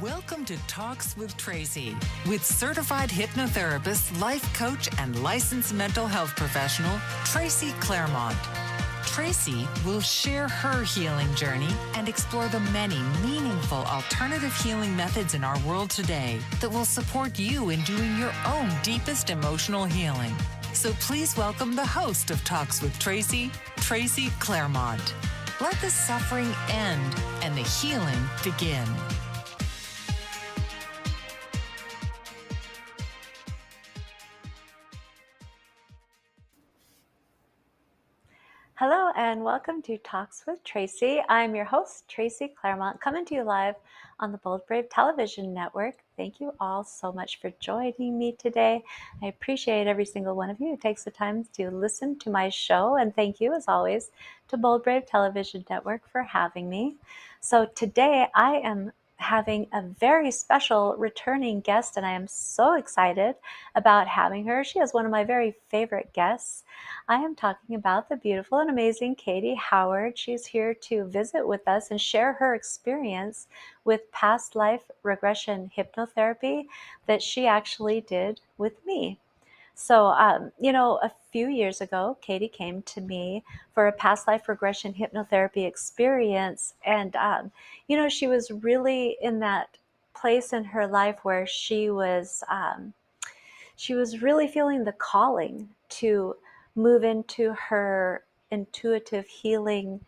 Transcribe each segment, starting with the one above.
Welcome to Talks with Tracy, with certified hypnotherapist, life coach, and licensed mental health professional, Tracy Claremont. Tracy will share her healing journey and explore the many meaningful alternative healing methods in our world today that will support you in doing your own deepest emotional healing. So please welcome the host of Talks with Tracy, Tracy Claremont. Let the suffering end and the healing begin. Hello and welcome to Talks with Tracy. I'm your host, Tracy Claremont, coming to you live on the Bold Brave Television Network. Thank you all so much for joining me today. I appreciate every single one of you who takes the time to listen to my show, and thank you, as always, to Bold Brave Television Network for having me. So today I am having a very special returning guest, and I am so excited about having her. She is one of my very favorite guests. I am talking about the beautiful and amazing Katie Howard. She's here to visit with us and share her experience with past life regression hypnotherapy that she actually did with me. So, a few years ago, Katie came to me for a past life regression hypnotherapy experience. And, she was really in that place in her life where she was really feeling the calling to move into her intuitive healing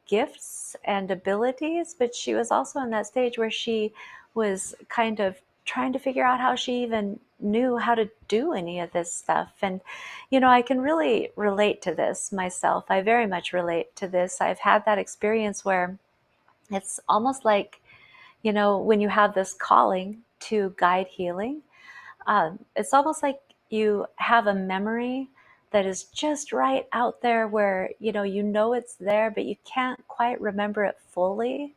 gifts and abilities, but she was also in that stage where she was kind of trying to figure out how she even knew how to do any of this stuff. And, I can really relate to this myself. I very much relate to this. I've had that experience where it's almost like, when you have this calling to guide healing, it's almost like you have a memory that is just right out there where, it's there, but you can't quite remember it fully.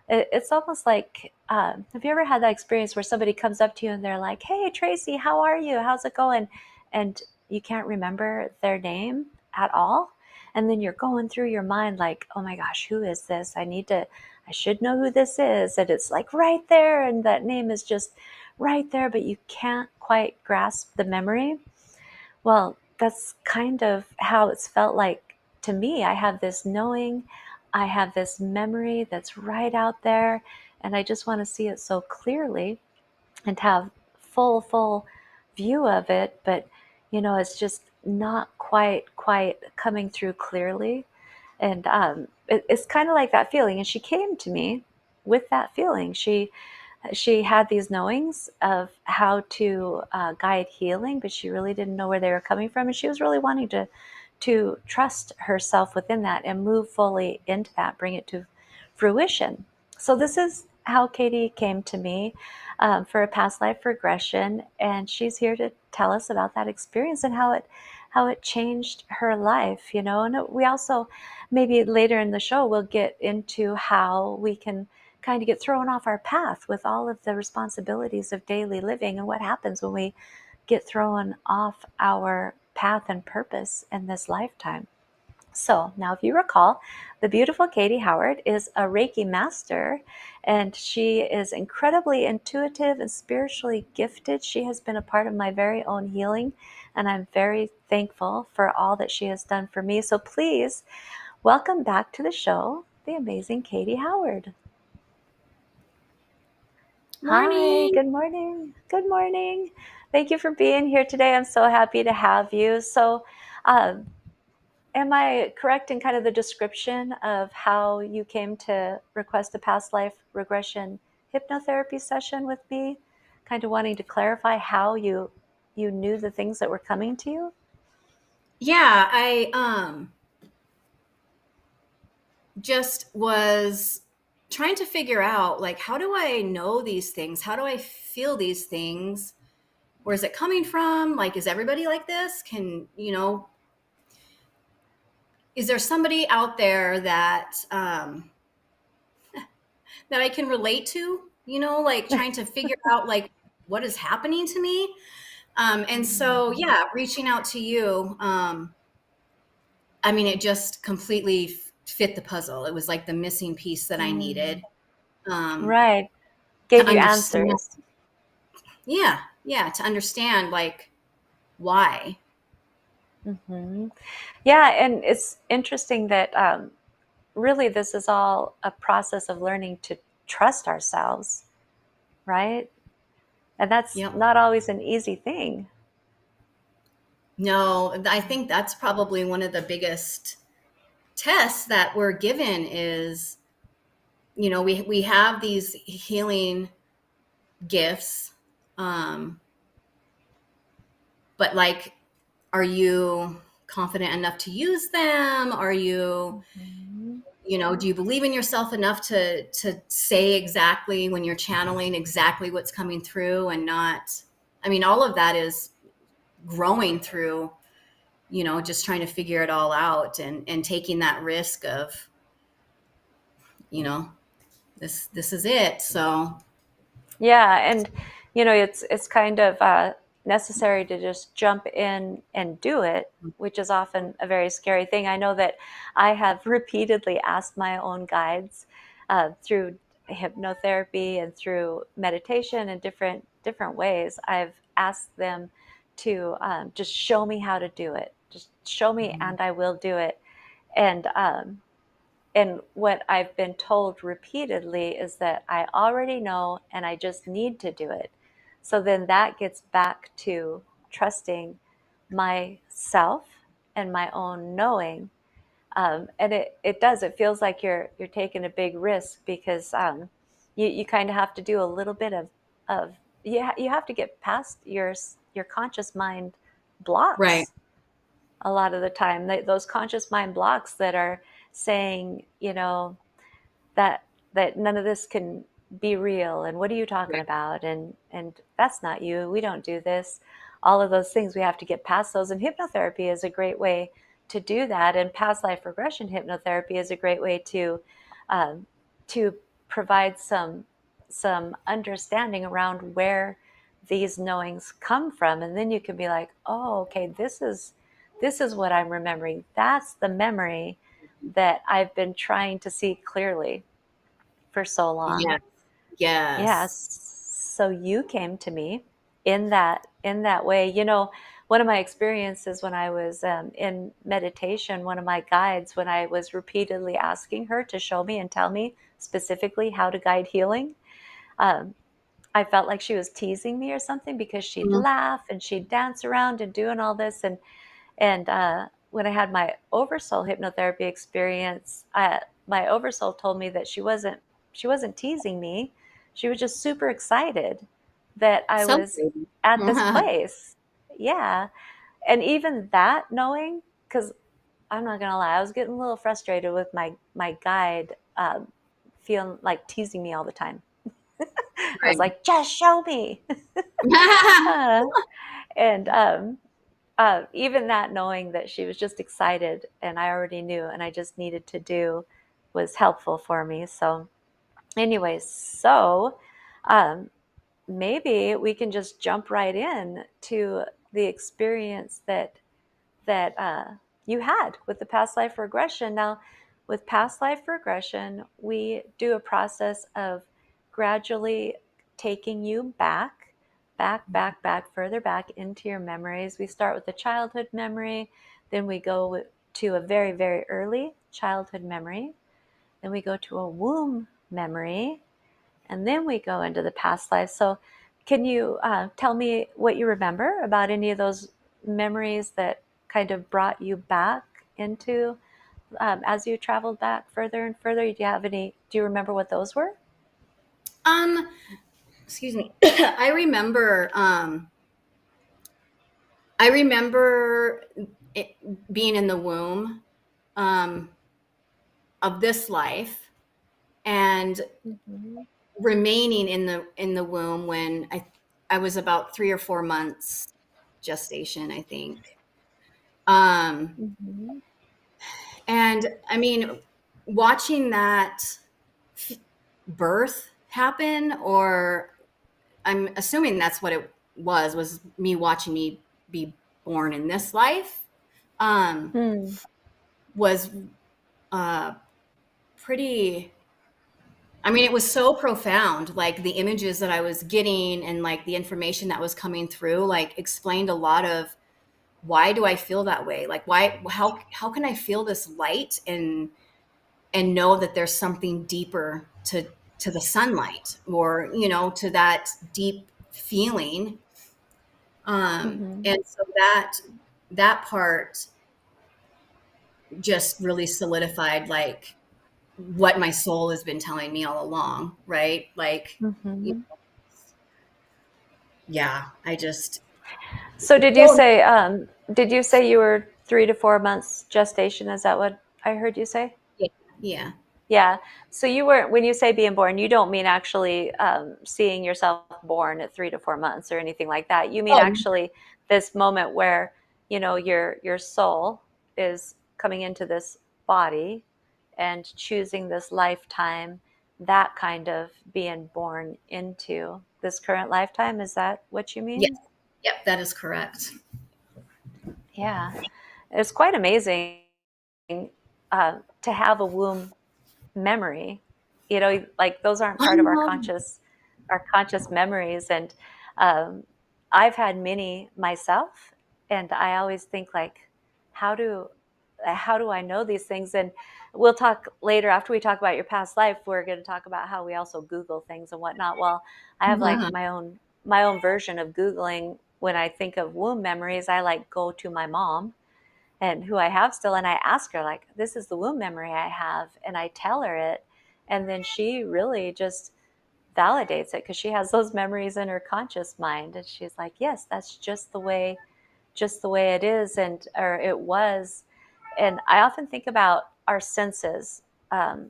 It's almost like, have you ever had that experience where somebody comes up to you and they're like, "Hey, Tracy, how are you? How's it going?" And you can't remember their name at all. And then you're going through your mind like, "Oh my gosh, who is this? I should know who this is." And it's like right there. And that name is just right there, but you can't quite grasp the memory. Well, that's kind of how it's felt like to me. I have this knowing, I have this memory that's right out there, and I just want to see it so clearly and have full view of it. But, it's just not quite coming through clearly. And it's kind of like that feeling. And she came to me with that feeling. She had these knowings of how to guide healing, but she really didn't know where they were coming from. And she was really wanting to trust herself within that and move fully into that, bring it to fruition. So this is how Katie came to me for a past life regression. And she's here to tell us about that experience and how it changed her life, And we also, maybe later in the show, we'll get into how we can kind of get thrown off our path with all of the responsibilities of daily living and what happens when we get thrown off our path and purpose in this lifetime. So now, if you recall, the beautiful Katie Howard is a Reiki master, and she is incredibly intuitive and spiritually gifted. She has been a part of my very own healing, and I'm very thankful for all that she has done for me. So please welcome back to the show, the amazing Katie Howard. Hi, Morning. good morning. Good morning. Thank you for being here today. I'm so happy to have you. So, am I correct in kind of the description of how you came to request a past life regression hypnotherapy session with me? Kind of wanting to clarify how you knew the things that were coming to you? Yeah, I just was trying to figure out, like, how do I know these things? How do I feel these things? Where is it coming from? Like, is everybody like this? Is there somebody out there that that I can relate to? Like trying to figure out like what is happening to me. And so yeah, reaching out to you. I mean, it just completely fit the puzzle. It was like the missing piece that I needed. Um, Right. to Gave you understand. answers. Yeah, yeah, to understand like why. Hmm. Yeah, and it's interesting that really this is all a process of learning to trust ourselves, right? And that's Yep. not always an easy thing. No, I think that's probably one of the biggest tests that we're given is, we have these healing gifts, um, but like, are you confident enough to use them? Are you, Mhm. do you believe in yourself enough to say exactly when you're channeling exactly what's coming through and not, I mean, all of that is growing through, just trying to figure it all out and taking that risk of, you know, this is it. So Yeah, and it's kind of necessary to just jump in and do it, which is often a very scary thing. I know that I have repeatedly asked my own guides through hypnotherapy and through meditation and different ways. I've asked them to just show me how to do it. Just show me, and I will do it. And what I've been told repeatedly is that I already know and I just need to do it. So then that gets back to trusting myself and my own knowing. And it does, it feels like you're taking a big risk because you kind of have to do a little bit of you have to get past your conscious mind right, blocks a lot of the time. Those conscious mind blocks that are saying, that none of this can be real, and what are you talking right, about, and that's not you, we don't do this. All of those things, we have to get past those, and hypnotherapy is a great way to do that, and past life regression hypnotherapy is a great way um, to provide some understanding around where these knowings come from, and then you can be like, oh, okay, this is what I'm remembering. That's the memory that I've been trying to see clearly for so long. yes, yes. Yes. So you came to me in that way. One of my experiences when I was in meditation, one of my guides, when I was repeatedly asking her to show me and tell me specifically how to guide healing, um, I felt like she was teasing me or something because she'd Mhm. laugh and she'd dance around and doing all this. And when I had my oversoul hypnotherapy experience, my oversoul told me that she wasn't teasing me. She was just super excited that I was Celebrating. at this place. Yeah, and even that knowing, because I'm not gonna lie, I was getting a little frustrated with my guide feeling like teasing me all the time. I was Right. like, just show me. uh, and even that knowing that she was just excited and I already knew and I just needed to do was helpful for me. So, anyways, um, maybe we can just jump right in to the experience that you had with the past life regression. Now, with past life regression, we do a process of gradually taking you back, further back into your memories. We start with a childhood memory, then we go to a very, very early childhood memory, then we go to a womb memory, and then we go into the past life. So, can you tell me what you remember about any of those memories that kind of brought you back into as you traveled back further and further? Do you have any? Do you remember what those were? um Excuse me. I remember it, being in the womb, um, of this life and Mm-hmm. remaining in the womb when I was about 3 or 4 months gestation, I think. Um, Mm-hmm. and I mean, watching that birth happen, or I'm assuming that's what it was me watching me be born in this life, um, was uh, pretty. I mean, it was so profound. Like the images that I was getting and like the information that was coming through, like explained a lot of why do I feel that way? Like how can I feel this light and know that there's something deeper to the sunlight or, to that deep feeling. Mm-hmm. And so that part just really solidified like what my soul has been telling me all along, right? Like, you Mm-hmm. know, yeah, I just, So well, did you say you were 3 to 4 months gestation? Is that what I heard you say? yeah, yeah. Yeah. So you weren't, when you say being born, you don't mean actually seeing yourself born at 3 to 4 months or anything like that. You mean Oh, actually this moment where, your soul is coming into this body and choosing this lifetime, that kind of being born into this current lifetime. Is that what you yes, mean? yep, that is correct. Yeah. It's quite amazing to have a womb memory. Like those aren't I part of know, our conscious memories. And um, I've had many myself, and I always think like, how do how do I know these things? And we'll talk later after we talk about your past life. We're going to talk about how we also Google things and whatnot. Well, I have like uh-huh, my own version of Googling. When I think of womb memories, I like go to my mom and who I have still. And I ask her, like, this is the womb memory I have. And I tell her it. And then she really just validates it because she has those memories in her conscious mind. And she's like, yes, that's just the way it is. And, or it was. And I often think about our senses. Um,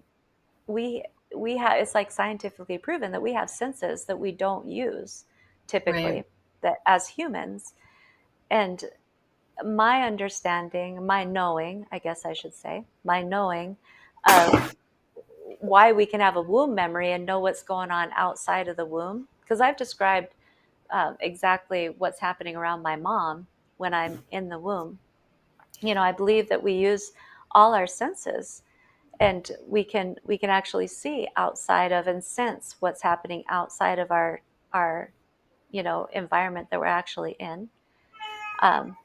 we, we have, it's like scientifically proven that we have senses that we don't use right, typically, that as humans. And my understanding, my knowing, I guess I should say, my knowing of why we can have a womb memory and know what's going on outside of the womb. Because I've described exactly what's happening around my mom when I'm in the womb. I believe that we use all our senses, and we can actually see outside of and sense what's happening outside of our environment that we're actually in. Um,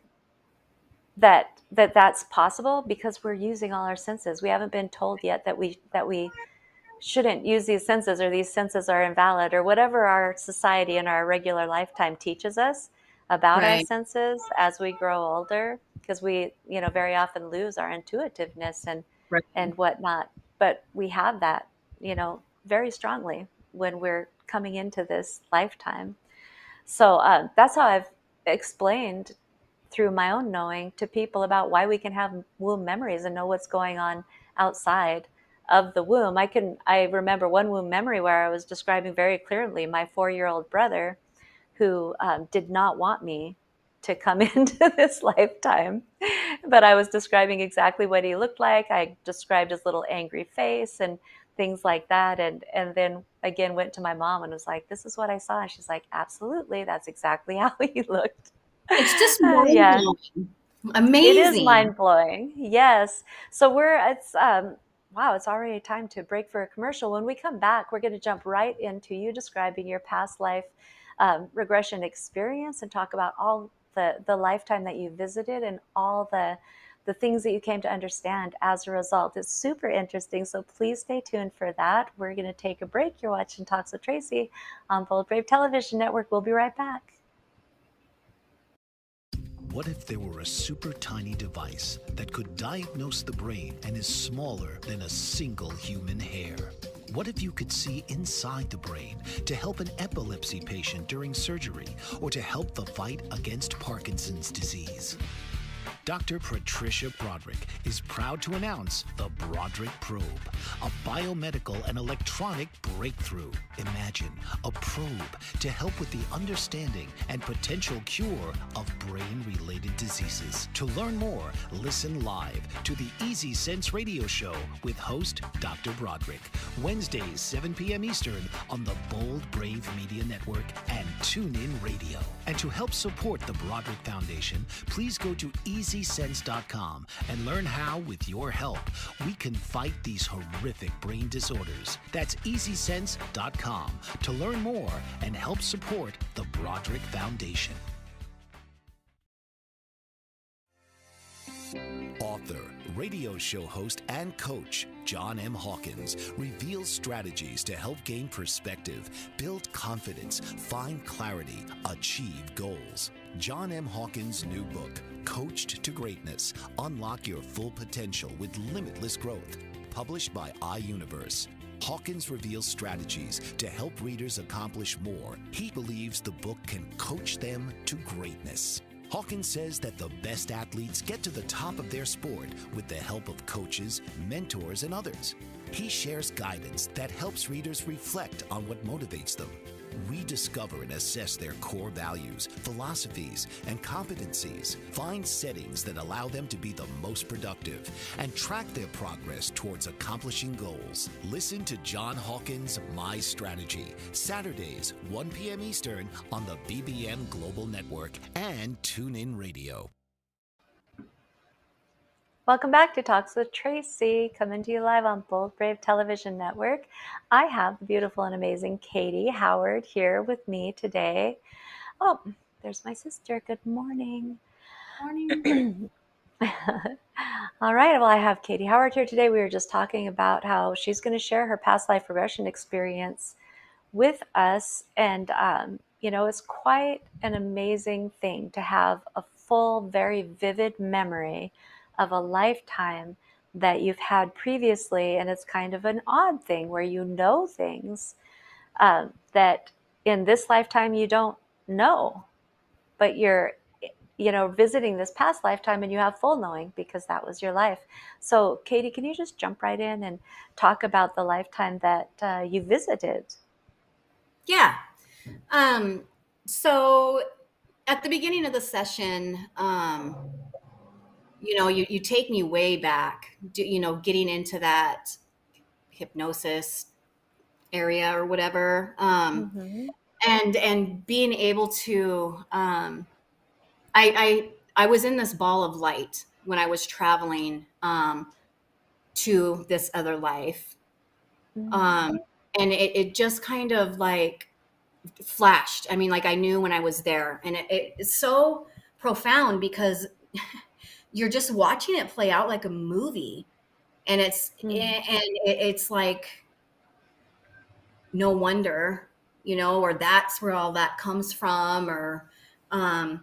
that's possible because we're using all our senses. We haven't been told yet that we shouldn't use these senses, or these senses are invalid, or whatever our society and our regular lifetime teaches us about our right, senses as we grow older, because we very often lose our intuitiveness right. and whatnot. But we have that very strongly when we're coming into this lifetime. So that's how I've explained through my own knowing to people about why we can have womb memories and know what's going on outside of the womb. I remember one womb memory where I was describing very clearly my 4-year-old brother who did not want me to come into this lifetime. But I was describing exactly what he looked like. I described his little angry face and things like that. And then again went to my mom and was like, this is what I saw. And she's like, absolutely, that's exactly how he looked. It's just mind Yeah, blowing. it is Amazing. mind blowing. Yes. So it's wow, it's already time to break for a commercial. When we come back, we're going to jump right into you describing your past life regression experience and talk about all the lifetime that you visited and all the things that you came to understand as a result. It's super interesting. So please stay tuned for that. We're going to take a break. You're watching Talks with Tracy on Bold Brave Television Network. We'll be right back. What if there were a super tiny device that could diagnose the brain and is smaller than a single human hair? What if you could see inside the brain to help an epilepsy patient during surgery or to help the fight against Parkinson's disease? Dr. Patricia Broderick is proud to announce the Broderick Probe, a biomedical and electronic breakthrough. Imagine a probe to help with the understanding and potential cure of brain-related diseases. To learn more, listen live to the Easy Sense radio show with host Dr. Broderick, Wednesdays 7 p.m. Eastern on the Bold Brave Media Network and TuneIn Radio. And to help support the Broderick Foundation, please go to easy easysense.com and learn how, with your help, we can fight these horrific brain disorders. That's easysense.com to learn more and help support the Broderick Foundation. Author, radio show host, and coach John M. Hawkins reveals strategies to help gain perspective, build confidence, find clarity, achieve goals. John M. Hawkins' new book, Coached to Greatness, Unlock Your Full Potential with Limitless Growth, published by iUniverse. Hawkins reveals strategies to help readers accomplish more. He believes the book can coach them to greatness. Hawkins says that the best athletes get to the top of their sport with the help of coaches, mentors, and others. He shares guidance that helps readers reflect on what motivates them, rediscover and assess their core values, philosophies, and competencies, find settings that allow them to be the most productive, and track their progress towards accomplishing goals. Listen to John Hawkins' My Strategy, Saturdays, 1 p.m. Eastern on the BBM Global Network and TuneIn Radio. Welcome back to Talks with Tracy, coming to you live on Bold Brave Television Network. I have the beautiful and amazing Katie Howard here with me today. Oh, there's my sister. Good morning. Morning. All right, well, I have Katie Howard here today. We were just talking about how she's going to share her past life regression experience with us. And, it's quite an amazing thing to have a full, very vivid memory of a lifetime that you've had previously. And it's kind of an odd thing where you know things that in this lifetime you don't know, but you're visiting this past lifetime and you have full knowing because that was your life. So Katie, can you just jump right in and talk about the lifetime that you visited? Yeah. So at the beginning of the session, you take me way back, getting into that hypnosis area or whatever. Mm-hmm. And being able to, I was in this ball of light when I was traveling, to this other life. Mm-hmm. And it just kind of like flashed. I mean, like I knew when I was there, and it's so profound because you're just watching it play out like a movie, and it's like no wonder, or that's where all that comes from, or but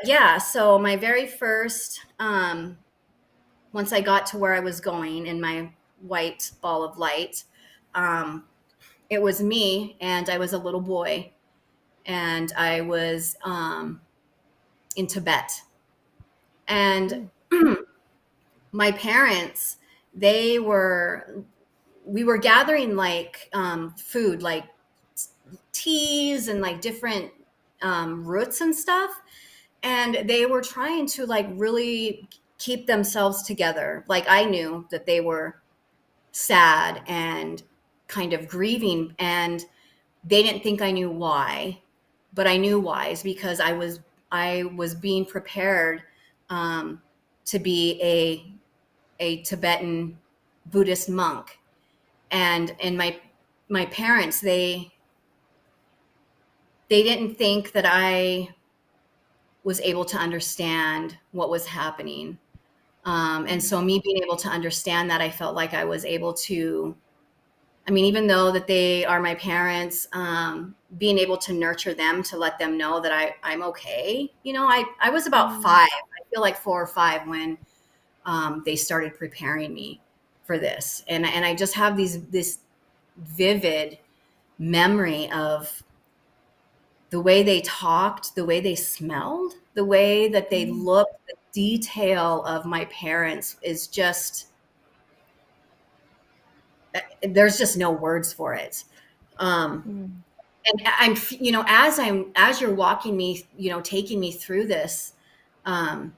yeah. So my very first, once I got to where I was going in my white ball of light, it was me, and I was a little boy, and I was in Tibet. And my parents, we were gathering like food, like teas and like different roots and stuff. And they were trying to like really keep themselves together. Like I knew that they were sad and kind of grieving, and they didn't think I knew why, but I knew why. Is because I was being prepared to be a Tibetan Buddhist monk, and my parents, they didn't think that I was able to understand what was happening. And so me being able to understand that, I felt like I was able to, I mean, even though that they are my parents, being able to nurture them, to let them know that I'm okay. I was about 5, I feel like 4 or 5 when they started preparing me for this. And I just have this vivid memory of the way they talked, the way they smelled, the way that they looked. The detail of my parents is just, there's just no words for it. And as you're walking me, taking me through this, I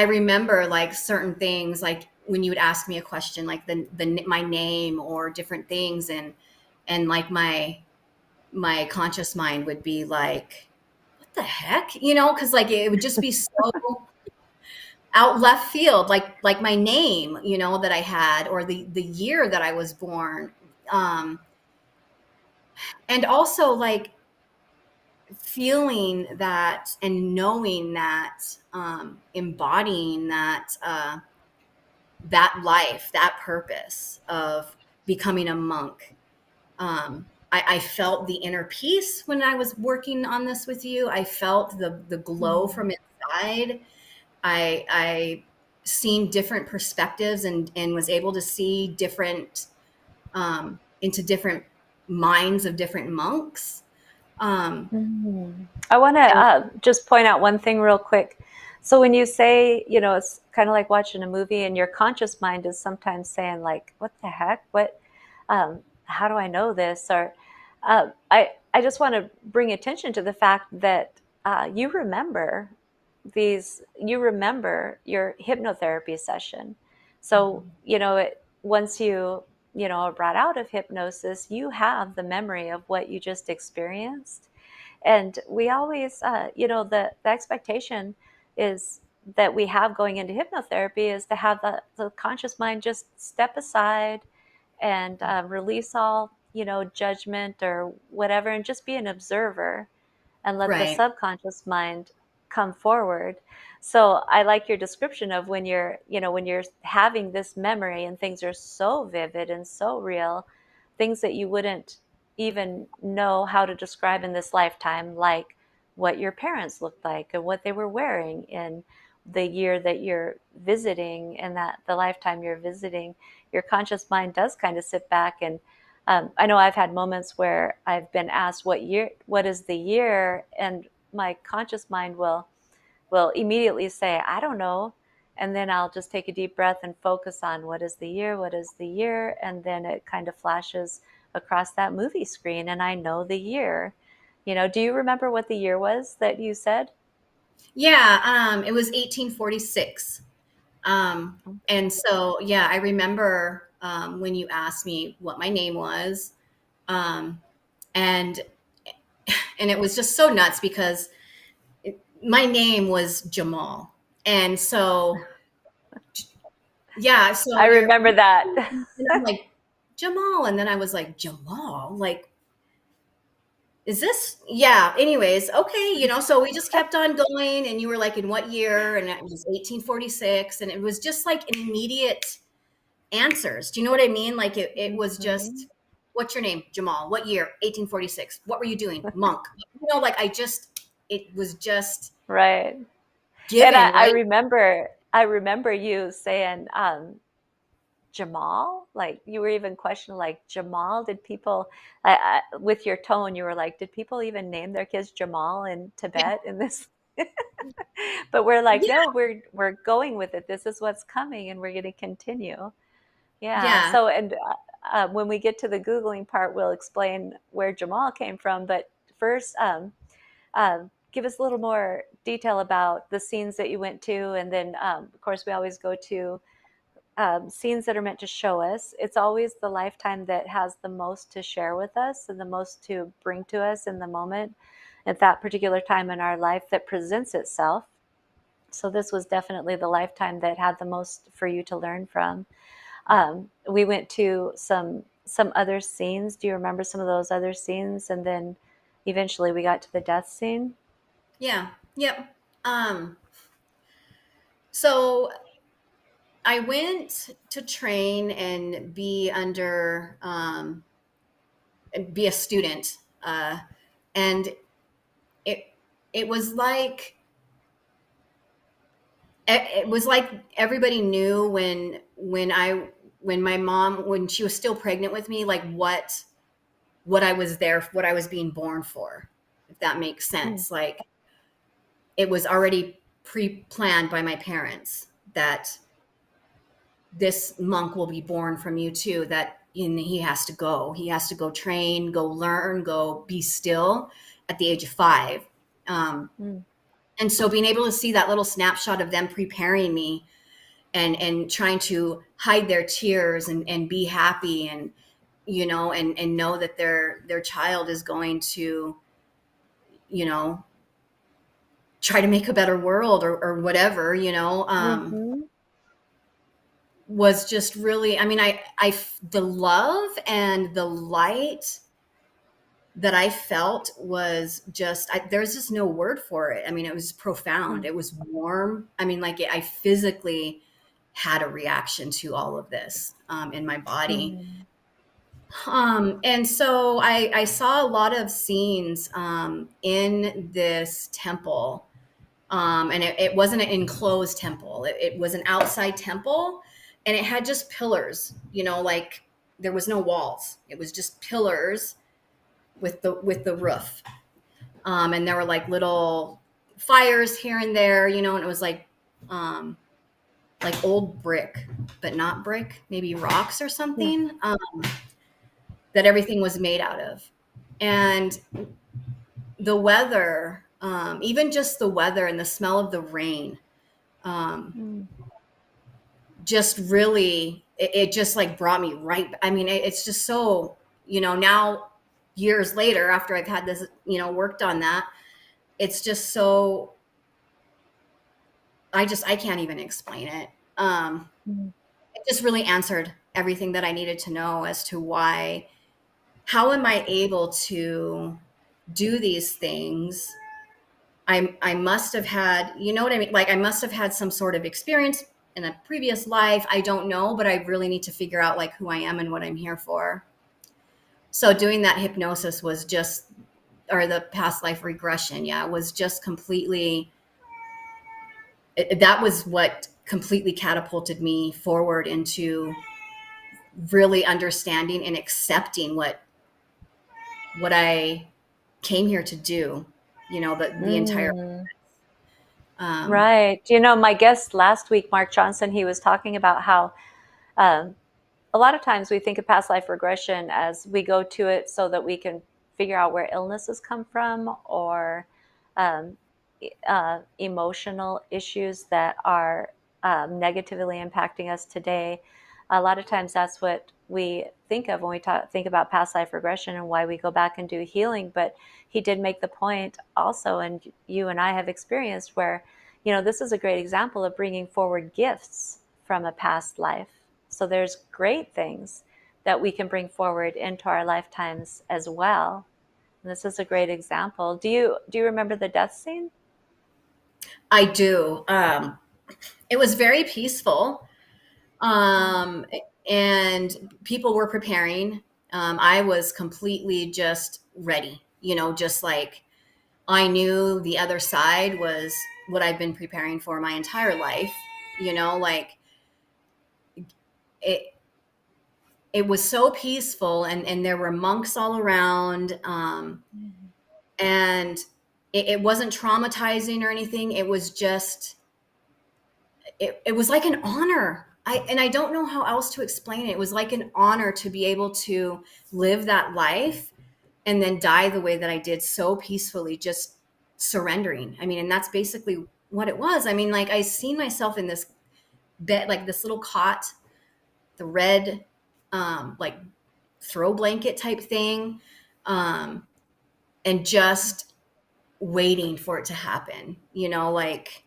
remember like certain things, like when you would ask me a question, like my name or different things. And like my conscious mind would be like, what the heck, you know, because like it would just be so out left field, like my name, you know, that I had, or the year that I was born. Um, and also like feeling that and knowing that, embodying that, that life, that purpose of becoming a monk. I felt the inner peace when I was working on this with you. I felt the glow from inside. I seen different perspectives and was able to see different, into different minds of different monks. Um, I want to and just point out one thing real quick. So when you say, you know, it's kind of like watching a movie, and your conscious mind is sometimes saying, like, "What the heck? What? How do I know this?" Or I just want to bring attention to the fact that you remember you remember your hypnotherapy session. So you know, once you know, are brought out of hypnosis, you have the memory of what you just experienced. And we always, you know, the expectation is that we have going into hypnotherapy is to have the conscious mind just step aside and release all, you know, judgment or whatever, and just be an observer and let the right, subconscious mind come forward. So I like your description of when you're, you know, when you're having this memory and things are so vivid and so real, things that you wouldn't even know how to describe in this lifetime, like what your parents looked like and what they were wearing in the year that you're visiting, and that the lifetime you're visiting. Your conscious mind does kind of sit back and I know I've had moments where I've been asked what is the year, and my conscious mind will immediately say, I don't know. And then I'll just take a deep breath and focus on what is the year, what is the year, and then it kind of flashes across that movie screen, and I know the year. You know, do you remember what the year was that you said? yeah, it was 1846. And so, yeah, I remember, when you asked me what my name was, um, and and it was just so nuts because my name was Jamal, and so yeah, so I remember that. and I'm like Jamal, and then I was like Jamal, like is this, yeah, anyways, okay, you know, so we just kept on going, and you were like, in what year? And it was 1846, and it was just like an immediate answers. Do you know what I mean? Like it was just, Mhm. what's your name? Jamal. What year? 1846. What were you doing? Monk. You know, like it was just Right. And given, right? I remember you saying, Jamal? Like you were even questioning, like Jamal. Did people, with your tone, you were like, did people even name their kids Jamal in Yeah. Tibet in this? But we're like, Yeah. no, we're going with it. This is what's coming, and we're going to continue. Yeah. Yeah. So, and when we get to the Googling part, we'll explain where Jamal came from. But first, give us a little more detail about the scenes that you went to, and then, of course, we always go to scenes that are meant to show us. It's always the lifetime that has the most to share with us and the most to bring to us in the moment at that particular time in our life that presents itself. So this was definitely the lifetime that had the most for you to learn from. We went to some other scenes. Do you remember some of those other scenes? And then eventually we got to the death scene. Yeah. Yep. Um, so I went to train and be under, be a student. And it, it was like, it was like everybody knew when my mom, when she was still pregnant with me, like what I was there, what I was being born for, if that makes Mm, sense. Like it was already pre-planned by my parents that this monk will be born from you too, that he has to go train, go learn, go be still at the age of 5. mm, And so being able to see that little snapshot of them preparing me and trying to hide their tears and be happy, and you know, and know that their child is going to, you know, try to make a better world or whatever, Mm-hmm. was just really, I mean, the love and the light that I felt was just, there's just no word for it. I mean, it was profound. It was warm. I mean, like I physically had a reaction to all of this in my body. Mm-hmm. And so I saw a lot of scenes in this temple. And it wasn't an enclosed temple. It was an outside temple, and it had just pillars, like there was no walls. It was just pillars with the roof. And there were like little fires here and there, and it was like old brick, but not brick, maybe rocks or Yeah. something, that everything was made out of. And the weather, even just the weather and the smell of the rain, um, Mm. just really, it just like brought me right. I mean, it's just so, now years later, after I've had this, worked on that, it's just so, I can't even explain it. Mm. It just really answered everything that I needed to know as to how am I able to do these things? I must have had, you know what I mean? Like I must have had some sort of experience in a previous life. I don't know, but I really need to figure out like who I am and what I'm here for. So doing that hypnosis was just, or the past life regression, yeah, was just completely, that was what completely catapulted me forward into really understanding and accepting what I came here to do, the entire, Mm. um, Right. My guest last week, Mark Johnson, he was talking about how um, a lot of times we think of past life regression as we go to it so that we can figure out where illnesses come from or um, emotional issues that are negatively impacting us today. A lot of times that's what we think of when we think about past life regression and why we go back and do healing. But he did make the point also, and you and I have experienced where, this is a great example of bringing forward gifts from a past life. So there's great things that we can bring forward into our lifetimes as well. And this is a great example. Do you remember the death scene? I do. It was very peaceful. Mm. Um, and people were preparing. I was completely just ready, just like I knew the other side was what I've been preparing for my entire life, like it, it was so peaceful, and there were monks all around. And it wasn't traumatizing or anything. It was just, it was like an honor. I don't know how else to explain it. It was like an honor to be able to live that life and then die the way that I did, so peacefully, just surrendering. I mean, and that's basically what it was. I mean, like I seen myself in this bed, like this little cot, the red, like throw blanket type thing, um, and just waiting for it to happen. Like,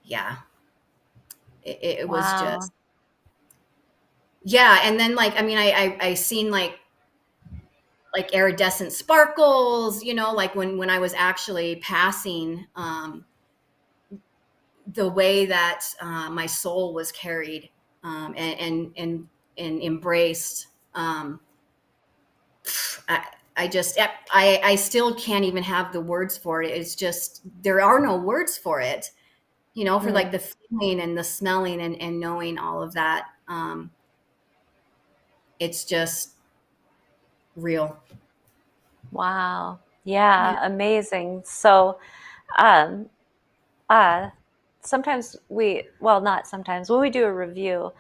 yeah, it was Wow. just, yeah. And then like, I mean, I seen like iridescent sparkles, like when I was actually passing, the way that my soul was carried, and embraced. Um, I, I just, I still can't even have the words for it. It's just, there are no words for it, for like Mm. the feeling and the smelling and knowing all of that. It's just real. Wow. Yeah. Yeah, amazing. So, um, uh, sometimes well, not sometimes, when we do a review,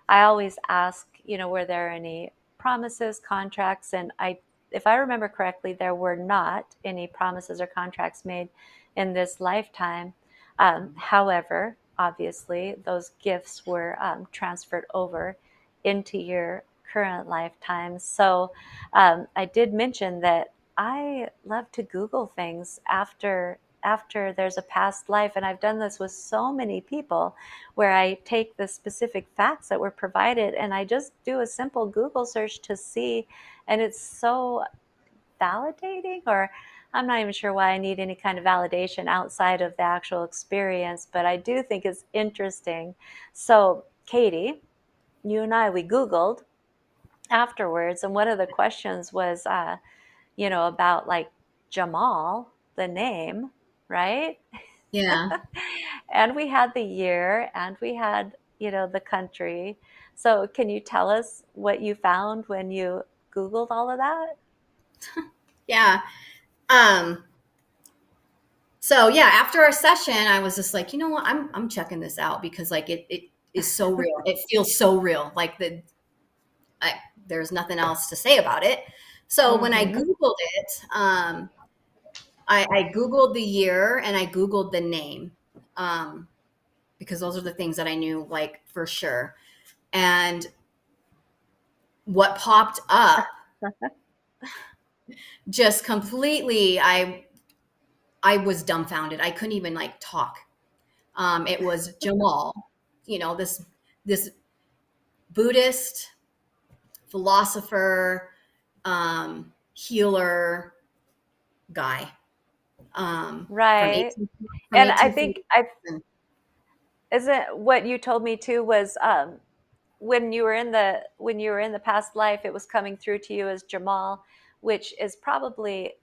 I always ask, were there any promises, contracts? And if I remember correctly, there were not any promises or contracts made in this lifetime. However, obviously, those gifts were transferred over into your current lifetime. So I did mention that I love to Google things after there's a past life. And I've done this with so many people where I take the specific facts that were provided and I just do a simple Google search to see. And it's so validating, or I'm not even sure why I need any kind of validation outside of the actual experience, but I do think it's interesting. So, Katie, you and I, we Googled afterwards, and one of the questions was, about like Jamal, the name, right? Yeah. And we had the year and we had, the country. So, can you tell us what you found when you Googled all of that? Yeah. Um, so yeah, after our session, I was just like, you know what, I'm checking this out because like it is so real. It feels so real. Like there's nothing else to say about it. So when I Mm-hmm. Googled it, I Googled the year and I Googled the name, um, because those are the things that I knew like for sure. And what popped up just completely, I was dumbfounded. I couldn't even like talk. It was Jamal, this Buddhist philosopher, healer guy, from Right. 18 from And I 1840. think I isn't what you told me too was when you were in the past life, it was coming through to you as Jamal, which is probably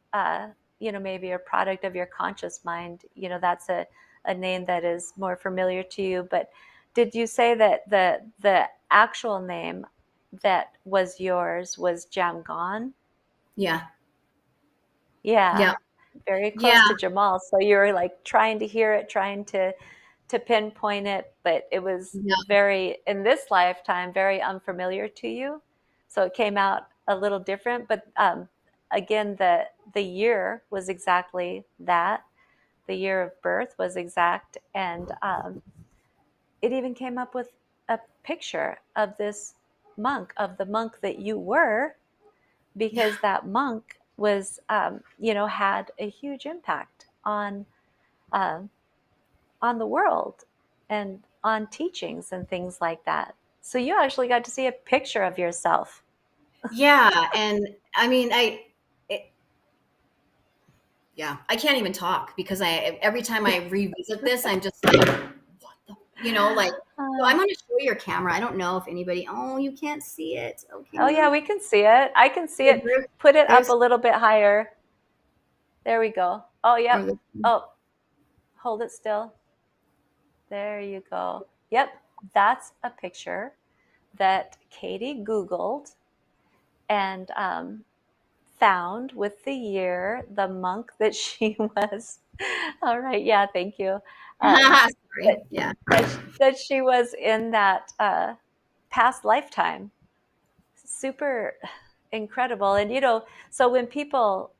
maybe a product of your conscious mind. That's a name that is more familiar to you. But did you say that the actual name that was yours was Jamgon? Yeah. Yeah, Yeah. very close Yeah. to Jamal. So you were like trying to hear it, trying to pinpoint it, but it was Yeah. very, in this lifetime, very unfamiliar to you. So it came out a little different. But again, the year was exactly that. The year of birth was exact, and it even came up with a picture of this monk, of the monk that you were, Yeah. because that monk was, had a huge impact um, on the world and on teachings and things like that. So you actually got to see a picture of yourself. Yeah. And I mean, it, yeah, I can't even talk because every time I revisit this, I'm just like, what the, like, so Uh, I'm going to show your camera. I don't know if anybody, oh, you can't see it. Oh, can oh, yeah, you? we can see it. I can see Okay, it. Put it up there's, a little bit higher. There we go. Oh, or yep. the, Oh, hold it still. There you go. Yep, that's a picture that Katie Googled and found with the year, the monk that she was. All right, yeah, thank you. That, sorry. Yeah. that she was in that past lifetime. Super incredible. And so when people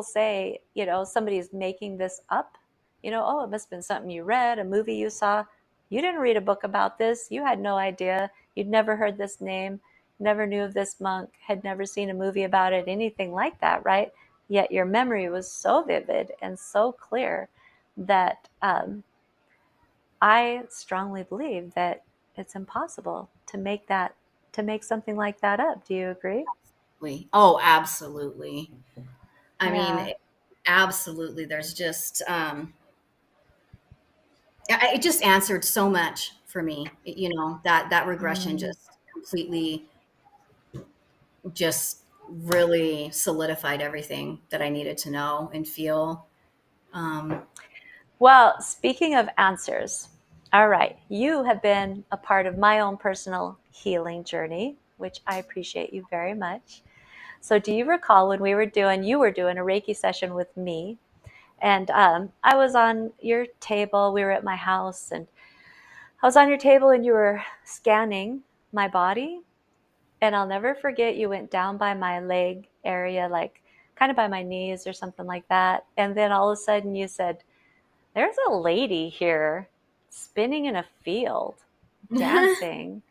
say, somebody's making this up, oh, it must have been something you read, a movie you saw. You didn't read a book about this. You had no idea. You'd never heard this name, never knew of this monk, had never seen a movie about it, anything like that, right? Yet your memory was so vivid and so clear that I strongly believe that it's impossible to make something like that up. Do you agree? Oh, absolutely. I Yeah. mean, absolutely. There's just, it just answered so much for me. That regression Mm. just completely, just really solidified everything that I needed to know and feel. Um, Well, speaking of answers, all right, you have been a part of my own personal healing journey, which I appreciate you very much. So, do you recall when you were doing a Reiki session with me, and I was on your table. We were at my house, and I was on your table, and you were scanning my body. And I'll never forget, you went down by my leg area, like kind of by my knees or something like that. And then all of a sudden you said, "There's a lady here spinning in a field, dancing."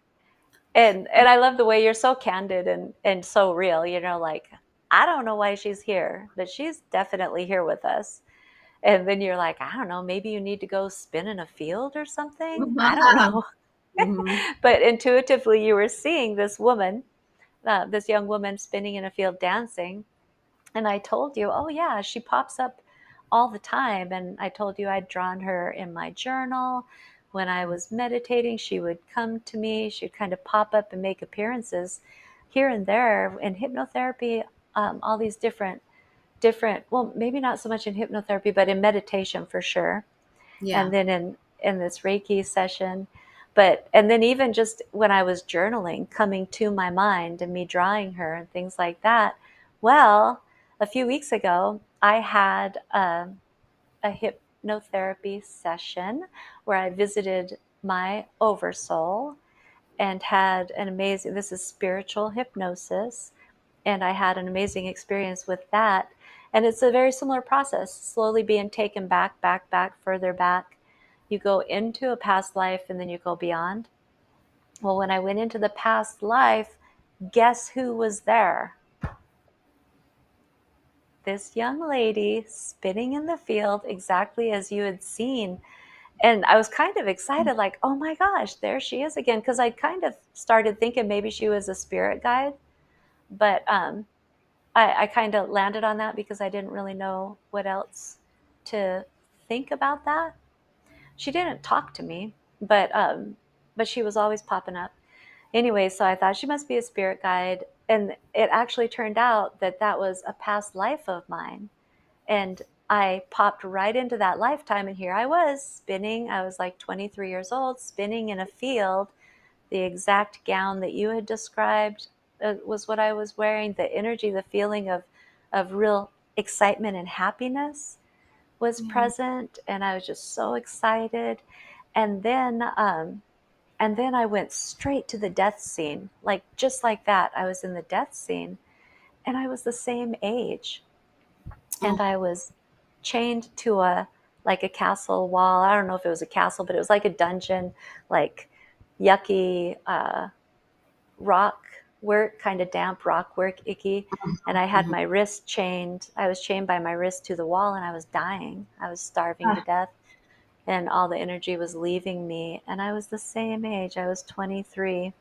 And I love the way you're so candid and so real, like, I don't know why she's here, but she's definitely here with us. And then you're like, I don't know, maybe you need to go spin in a field or something. I don't know. Mhm. But intuitively, you were seeing this woman, this young woman spinning in a field dancing. And I told you, oh, yeah, she pops up all the time. And I told you I'd drawn her in my journal. When I was meditating, she would come to me. She'd kind of pop up and make appearances here and there in hypnotherapy, all these different, well, maybe not so much in hypnotherapy, but in meditation for sure. Yeah. And then in this Reiki session. But and then even just when I was journaling, coming to my mind and me drawing her and things like that. Well, a few weeks ago, I had a hypnotherapy session where I visited my oversoul and had an amazing, this is spiritual hypnosis, and I had an amazing experience with that. And it's a very similar process, slowly being taken back, further back. You go into a past life and then you go beyond. Well, when I went into the past life, guess who was there? This young lady spinning in the field exactly as you had seen. And I was kind of excited, like, oh my gosh, there she is again. Because I kind of started thinking maybe she was a spirit guide. But I kind of landed on that because I didn't really know what else to think about that. She didn't talk to me, but she was always popping up. Anyway, so I thought she must be a spirit guide, and it actually turned out that that was a past life of mine. And I popped right into that lifetime, and here I was spinning. I was like 23 years old, spinning in a field. The exact gown that you had described was what I was wearing. The energy, the feeling of real excitement and happiness was Yeah. present, and I was just so excited. And then, um, and then I went straight to the death scene, like just like that. I was in the death scene, and I was the same age, and Oh, I was chained to a like a castle wall. I don't know if it was a castle, but it was like a dungeon, like yucky rock work, kind of damp rock work, icky. And I had mhm. my wrist chained. I was chained by my wrist to the wall, and I was dying. I was starving to Ah, death, and all the energy was leaving me. And I was the same age. I was 23.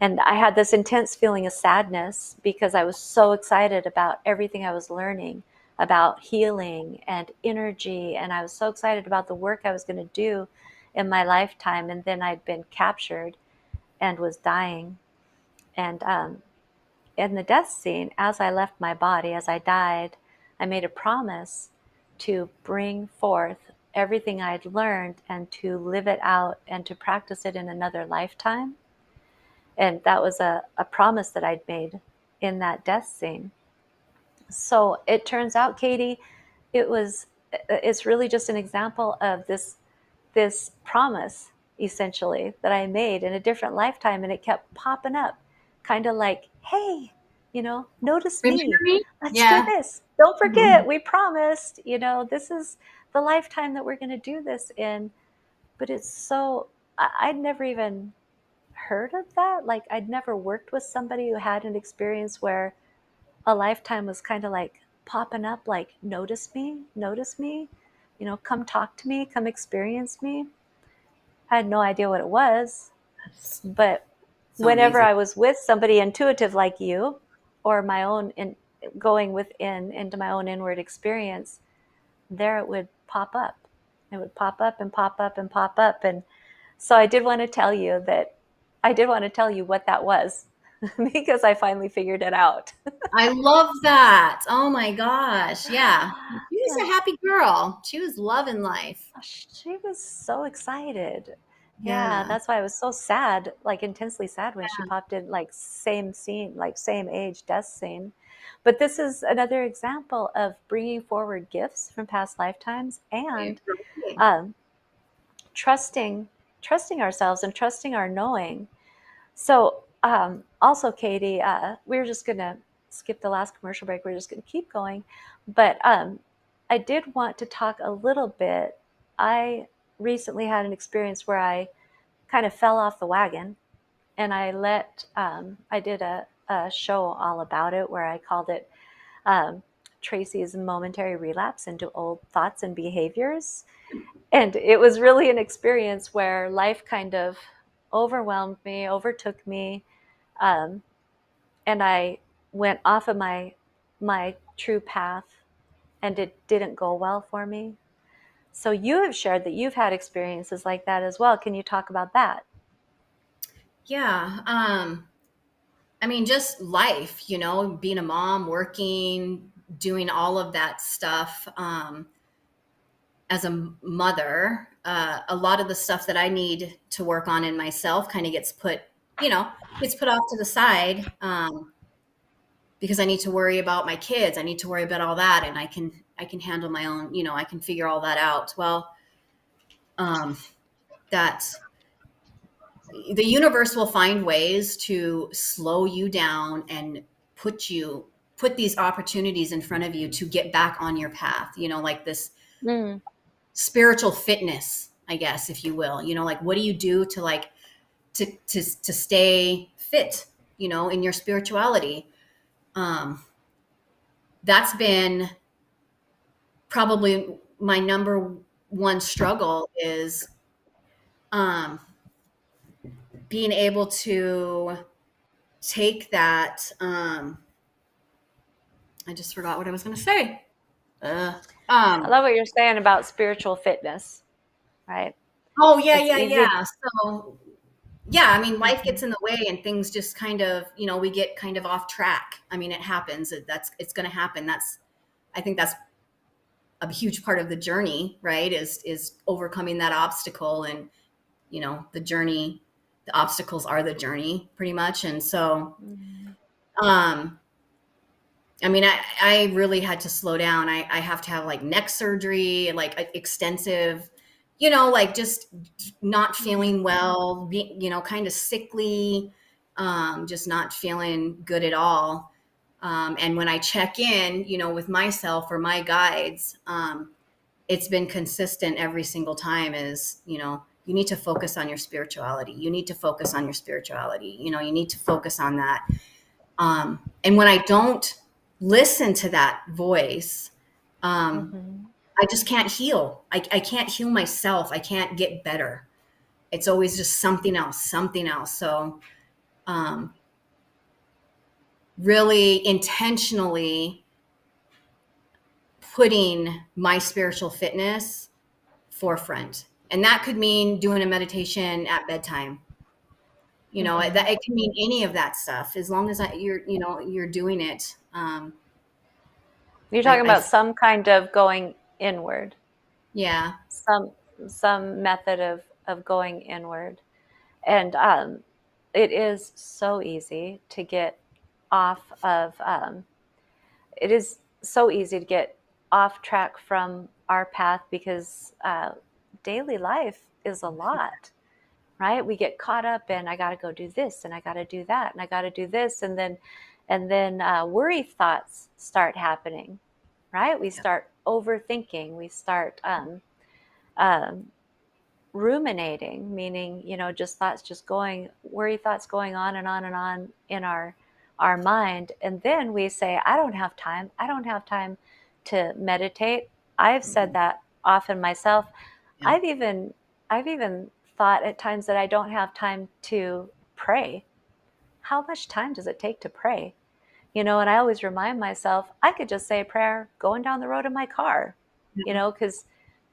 And I had this intense feeling of sadness because I was so excited about everything I was learning about healing and energy. And I was so excited about the work I was going to do in my lifetime. And then I'd been captured and was dying. And in the death scene, as I left my body, as I died, I made a promise to bring forth everything I'd learned and to live it out and to practice it in another lifetime. And that was a promise that I'd made in that death scene. So it turns out, Katie, it's really just an example of this promise essentially that I made in a different lifetime, and it kept popping up, kind of like, hey, notice remember me. me? Let's do Yeah. this. Don't Mhm. forget, we promised, this is the lifetime that we're going to do this in. But it's so, I'd never even heard of that. Like, I'd never worked with somebody who had an experience where a lifetime was kind of like popping up, like, notice me, come talk to me, come experience me. I had no idea what it was, That's but so whenever amazing. I was with somebody intuitive like you, or my own going within into my own inward experience, there it would pop up. It would pop up and pop up and pop up. And so I did want to tell you what that was because I finally figured it out. I love that. Oh my gosh. Yeah. She was a happy girl. She was loving life. She was so excited. Yeah, Yeah. that's why I was so sad, like intensely sad when she popped in, like same scene, like same age, death scene. But this is another example of bringing forward gifts from past lifetimes and Right. um, trusting, trusting ourselves and trusting our knowing. So, also, Katie, we're just going to skip the last commercial break. We're just going to keep going. But I did want to talk a little bit. I recently had an experience where I kind of fell off the wagon, and I did a show all about it where I called it Tracy's momentary relapse into old thoughts and behaviors. And it was really an experience where life kind of overwhelmed me, overtook me, um, and I went off of my true path, and it didn't go well for me. So you have shared that you've had experiences like that as well. Can you talk about that? Yeah. I mean, just life, being a mom, working, doing all of that stuff. As a mother, a lot of the stuff that I need to work on in myself kind of gets put off to the side, because I need to worry about my kids. I need to worry about all that, and I can handle my own. I can figure all that out. Well, um, that the universe will find ways to slow you down and put these opportunities in front of you to get back on your path. Like this Mm. spiritual fitness, I guess, if you will. Like, what do you do to like to stay fit, in your spirituality? um that's been probably my number one struggle, is um being able to take that. I just forgot what I was going to say. uh I um love what you're saying about spiritual fitness, right? oh, yeah, It's yeah, easy. yeah. So yeah, I mean, life Mm-hmm. gets in the way and things just kind of, we get kind of off track. I mean, it happens. It's going to happen. I think that's a huge part of the journey, right? Is overcoming that obstacle. And the journey, the obstacles are the journey, pretty much. And so, Mm-hmm. um I mean, I really had to slow down. I have to have like neck surgery, like extensive, like just not feeling well, kind of sickly, just not feeling good at all. And when I check in, with myself or my guides, it's been consistent every single time. Is, you need to focus on your spirituality. You need to focus on your spirituality. You need to focus on that. And when I don't listen to that voice, um, Mm-hmm. I just can't heal. I can't heal myself. I can't get better. It's always just something else, something else. So, um, really intentionally putting my spiritual fitness forefront. And that could mean doing a meditation at bedtime. Mm-hmm. That it can mean any of that stuff, as long as you're doing it. You're I, talking I about some kind of going inward, Yeah. some some method of going inward. And it is so easy to get off of, it is so easy to get off track from our path because daily life is a lot, right? We get caught up in, I got to go do this and I got to do that and I got to do this. And then worry thoughts start happening, right? We start overthinking. We start um, ruminating, meaning, just thoughts just going, worry thoughts going on and on and on in our mind. And then we say, I don't have time. I don't have time to meditate. I've said that often myself. Yeah. I've even thought at times that I don't have time to pray. How much time does it take to pray? And I always remind myself, I could just say a prayer going down the road in my car, because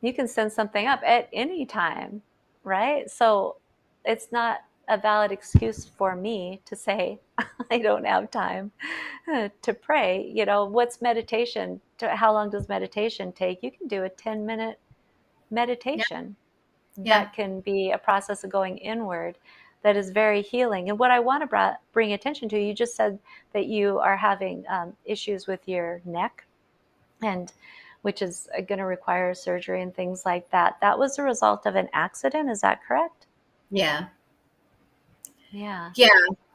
you can send something up at any time, right? So it's not a valid excuse for me to say I don't have time to pray. What's meditation? How long does meditation take? You can do a 10-minute Yeah. meditation. Yeah. That can be a process of going inward that is very healing. And what I want to bring attention to, you just said that you are having issues with your neck, and which is going to require surgery and things like that. That was a result of an accident. Is that correct? Yeah. Yeah. Yeah.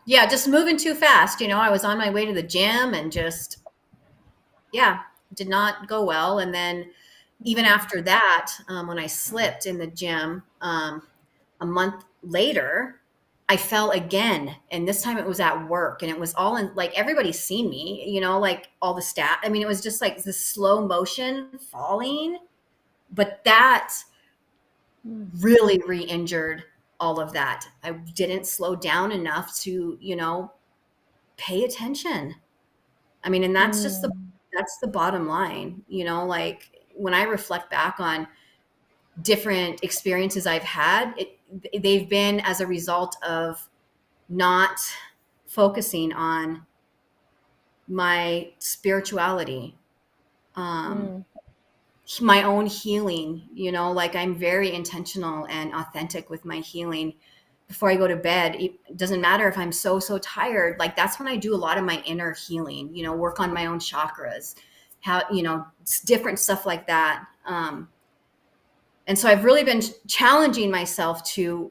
Yeah. Just moving too fast. I was on my way to the gym and just, yeah, did not go well. And then even after that, when I slipped in the gym, a month later, I fell again, and this time it was at work, and it was all in, like, everybody's seen me, like all the stat. I mean, it was just like this slow motion falling, but that really re-injured all of that. I didn't slow down enough to, pay attention. I mean, and Mm. that's the bottom line, like when I reflect back on different experiences I've had, they've been as a result of not focusing on my spirituality, um, Mm. my own healing. Like I'm very intentional and authentic with my healing before I go to bed. It doesn't matter if I'm so tired. Like that's when I do a lot of my inner healing, work on my own chakras, how, different stuff like that. And so I've really been challenging myself to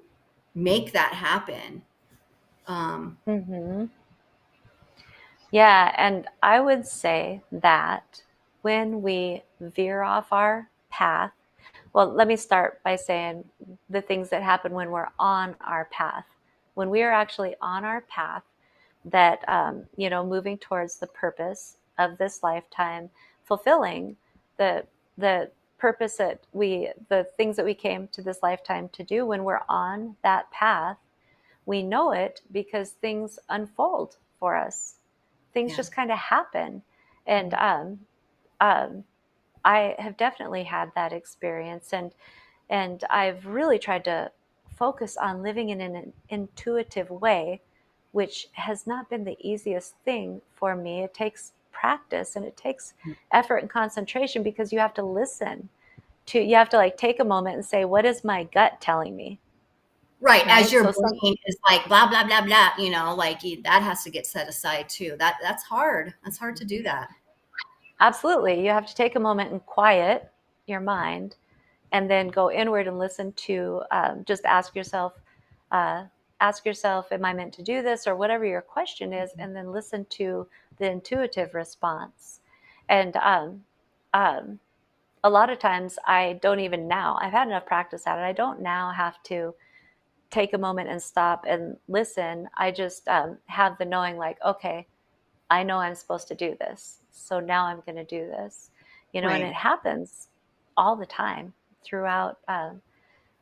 make that happen. Mm-hmm. Yeah, and I would say that when we veer off our path, well, let me start by saying the things that happen when we're on our path. When we are actually on our path, that, moving towards the purpose of this lifetime, fulfilling the the purpose the things that we came to this lifetime to do. When we're on that path, we know it because things unfold for us. Things Yeah. just kind of happen. And um, I have definitely had that experience. And I've really tried to focus on living in an intuitive way, which has not been the easiest thing for me. It takes practice and it takes effort and concentration, because you have to like take a moment and say, what is my gut telling me? Right. As Right. your So some brain is like blah, blah, blah, blah, like that has to get set aside too. That's hard. That's hard to do that. Absolutely. You have to take a moment and quiet your mind, and then go inward and listen to, just uh, ask yourself, am I meant to do this, or whatever your question is, and then listen to the intuitive response. And um, a lot of times I don't even now, I've had enough practice at it. I don't now have to take a moment and stop and listen. I just have the knowing, like, okay, I know I'm supposed to do this. So now I'm going to do this, and it Right. happens all the time throughout,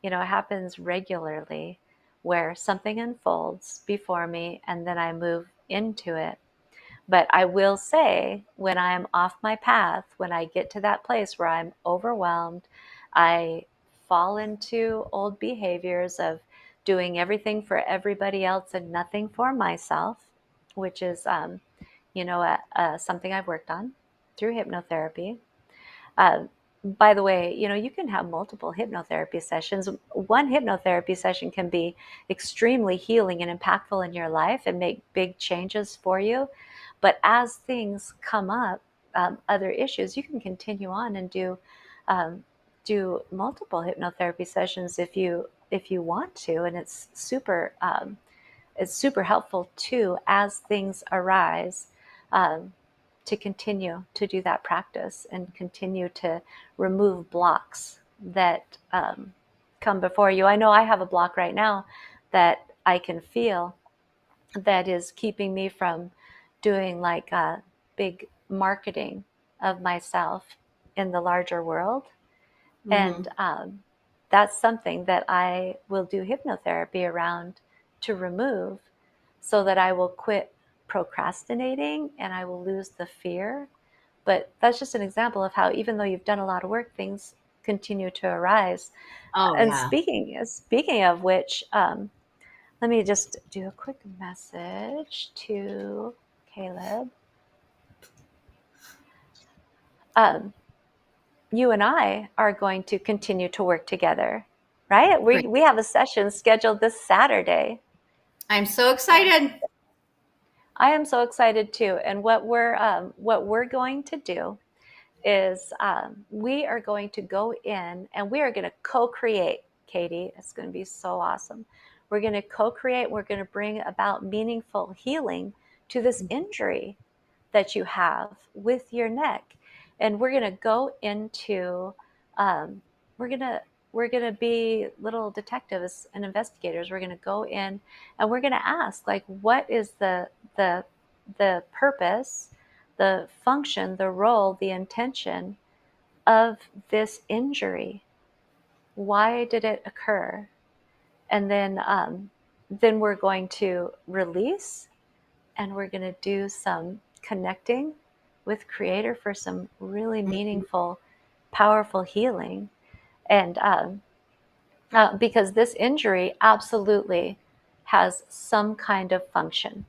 it happens regularly, where something unfolds before me and then I move into it. But I will say, when I'm off my path, when I get to that place where I'm overwhelmed, I fall into old behaviors of doing everything for everybody else and nothing for myself, which is, something I've worked on through hypnotherapy. Uh, by the way, you can have multiple hypnotherapy sessions. One hypnotherapy session can be extremely healing and impactful in your life and make big changes for you. But as things come up, other issues, you can continue on and do multiple hypnotherapy sessions if you want to, and it's super helpful too as things arise, um, to continue to do that practice and continue to remove blocks that come before you. I know I have a block right now that I can feel, that is keeping me from doing like a big marketing of myself in the larger world. And Hmm. that's something that I will do hypnotherapy around, to remove, so that I will quit procrastinating and I will lose the fear. But that's just an example of how, even though you've done a lot of work, things continue to arise. Oh And yeah. speaking of which, let me just do a quick message to Caleb. Um, you and I are going to continue to work together, right? Great. We have a session scheduled this Saturday. I'm so excited. I am so excited too. And what we're going to do is, we are going to go in and we are going to co-create. Katie, it's going to be so awesome. We're going to co-create. We're going to bring about meaningful healing to this injury that you have with your neck. And we're going to go into, we're going to we're going to be little detectives and investigators. We're going to go in and we're going to ask, like, what is the the purpose, the function, the role, the intention of this injury? Why did it occur? And then we're going to release, and we're going to do some connecting with Creator for some really meaningful, powerful healing. And because this injury absolutely has some kind of function.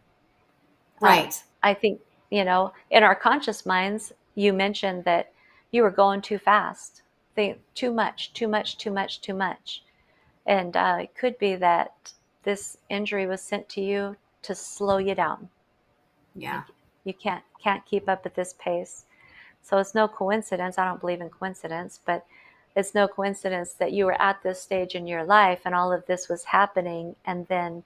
Right. I think, in our conscious minds, you mentioned that you were going too fast. Think too much, too much, too much, too much. And it could be that this injury was sent to you to slow you down. Yeah. Like, you can't keep up at this pace. So it's no coincidence. I don't believe in coincidence, but it's no coincidence that you were at this stage in your life and all of this was happening, and then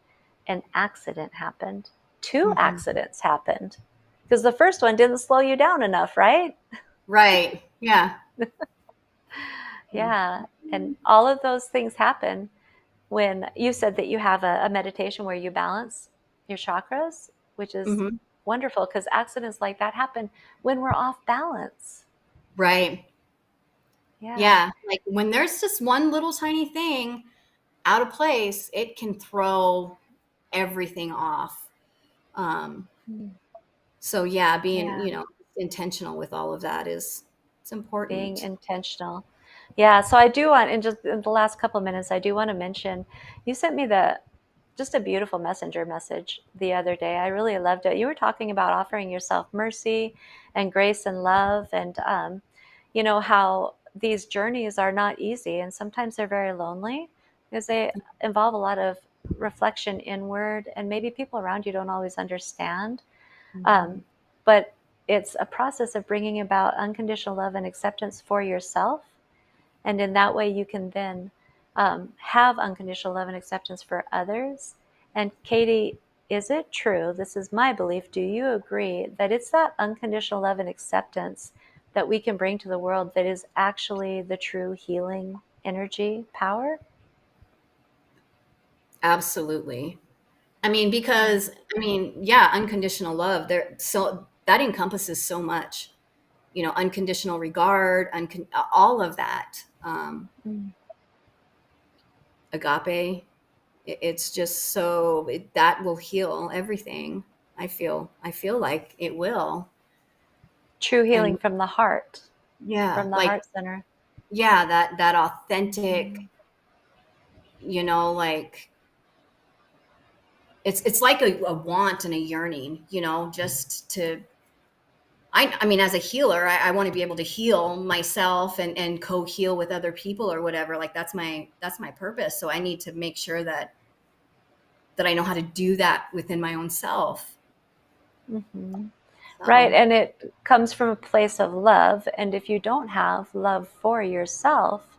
an accident happened. Two accidents happened because the first one didn't slow you down enough, right? Right. Yeah. Yeah. And all of those things happen when you said that you have a meditation where you balance your chakras, which is Hmm. wonderful because accidents like that happen when we're off balance. Right. Yeah. Yeah. Like when there's just one little tiny thing out of place, it can throw everything off. Um, Mm. so yeah, being, Yeah. intentional with all of that it's Being important. intentional. Yeah, so I do want, in just in the last couple of minutes, I do want to mention, you sent me the just a beautiful messenger message the other day. I really loved it. You were talking about offering yourself mercy and grace and love, and how these journeys are not easy, and sometimes they're very lonely because they involve a lot of reflection inward, and maybe people around you don't always understand. Mhm. Um, but it's a process of bringing about unconditional love and acceptance for yourself. And in that way, you can then have unconditional love and acceptance for others. And Katie, is it true? This is my belief. Do you agree that it's that unconditional love and acceptance that we can bring to the world that is actually the true healing energy power? Absolutely. Yeah, unconditional love there, so that encompasses so much, unconditional regard, all of that. Mm. Agape, it's just so that will heal everything. I feel like it will. True healing And from the heart, yeah, from the like, heart center. yeah, that authentic, Mhm. like it's like a want and a yearning, just to I mean, as a healer, I want to be able to heal myself and co-heal with other people or whatever. Like that's my purpose. So I need to make sure that I know how to do that within my own self. Mhm. Right. So And it comes from a place of love. And if you don't have love for yourself,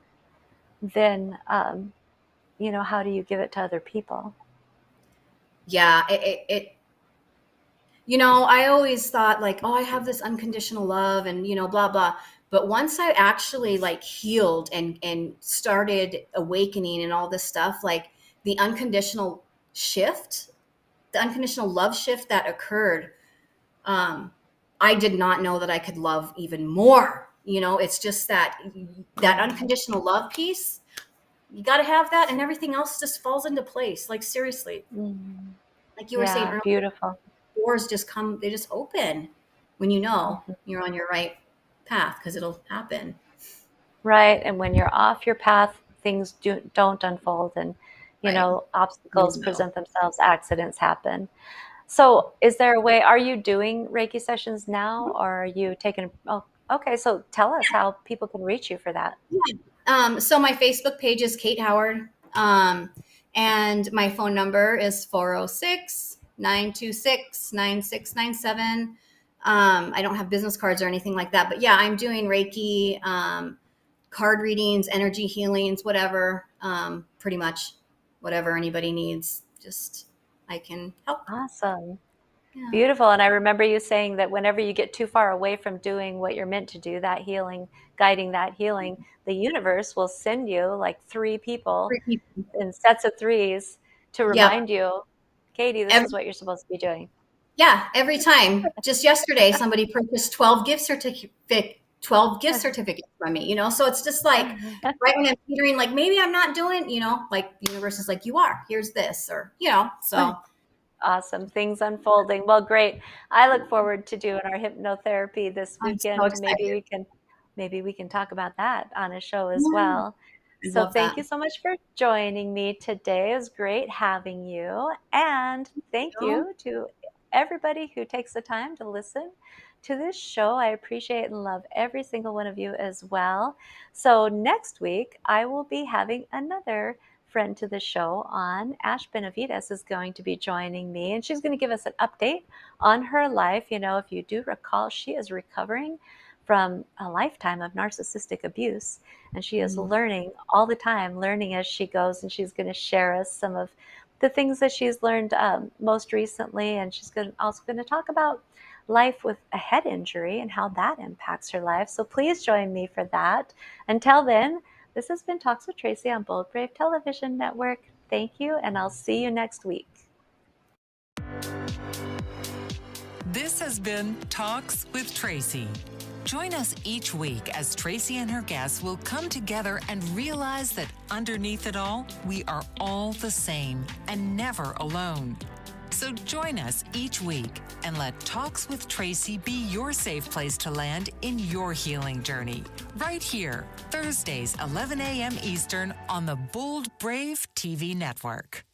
then, how do you give it to other people? yeah, I always thought like, oh, I have this unconditional love and blah blah. But once I actually like healed and started awakening and all this stuff, like the unconditional shift, the unconditional love shift that occurred, um, I did not know that I could love even more. It's just that Mm, unconditional love piece. You got to have that, and everything else just falls into place. Like seriously, mm. like you were saying Yeah, earlier, beautiful. doors just come. They just open when you know Mhm. you're on your right path because it'll happen. Right. And when you're off your path, things don't unfold, and, Right. You obstacles will. present themselves, accidents happen. So, is there a way, are you doing Reiki sessions now, or are you taking, oh, okay. So tell us how people can reach you for that. Yeah. So my Facebook page is Kate Howard. And my phone number is 406-926-9697. I don't have business cards or anything like that, but yeah, I'm doing Reiki, card readings, energy healings, whatever, pretty much whatever anybody needs. Just I can help. Awesome. Beautiful. And I remember you saying that whenever you get too far away from doing what you're meant to do, that healing, guiding that healing, the universe will send you like 3 people Three people. in sets of 3s to Yep. remind you, Katie, this is what you're supposed to be doing. Yeah, every time. Just yesterday, somebody purchased 12 gift certificates from me, so it's just like right when I'm teetering, like maybe I'm not doing, like the universe is like, you are, here's this, or, so. Awesome. Things unfolding. Well, great. I look forward to doing our hypnotherapy this I'm so weekend. excited. Maybe we can talk about that on a show as Yeah, well. I So love thank that. you so much for joining me today. It was great having you. And thank you to everybody who takes the time to listen to this show. I appreciate and love every single one of you as well. So next week, I will be having another friend to the show on. Ash Benavides is going to be joining me, and she's going to give us an update on her life. If you do recall, she is recovering from a lifetime of narcissistic abuse, and she is learning all the time, learning as she goes, and she's going to share us some of the things that she's learned most recently, and she's also going to talk about life with a head injury and how that impacts her life. So please join me for that. Until then, this has been Talks with Tracy on Bold Brave Television Network. Thank you, and I'll see you next week. This has been Talks with Tracy. Join us each week as Tracy and her guests will come together and realize that underneath it all, we are all the same and never alone. So join us each week and let Talks with Tracy be your safe place to land in your healing journey. Right here, Thursdays, 11 a.m. Eastern on the Bold Brave TV network.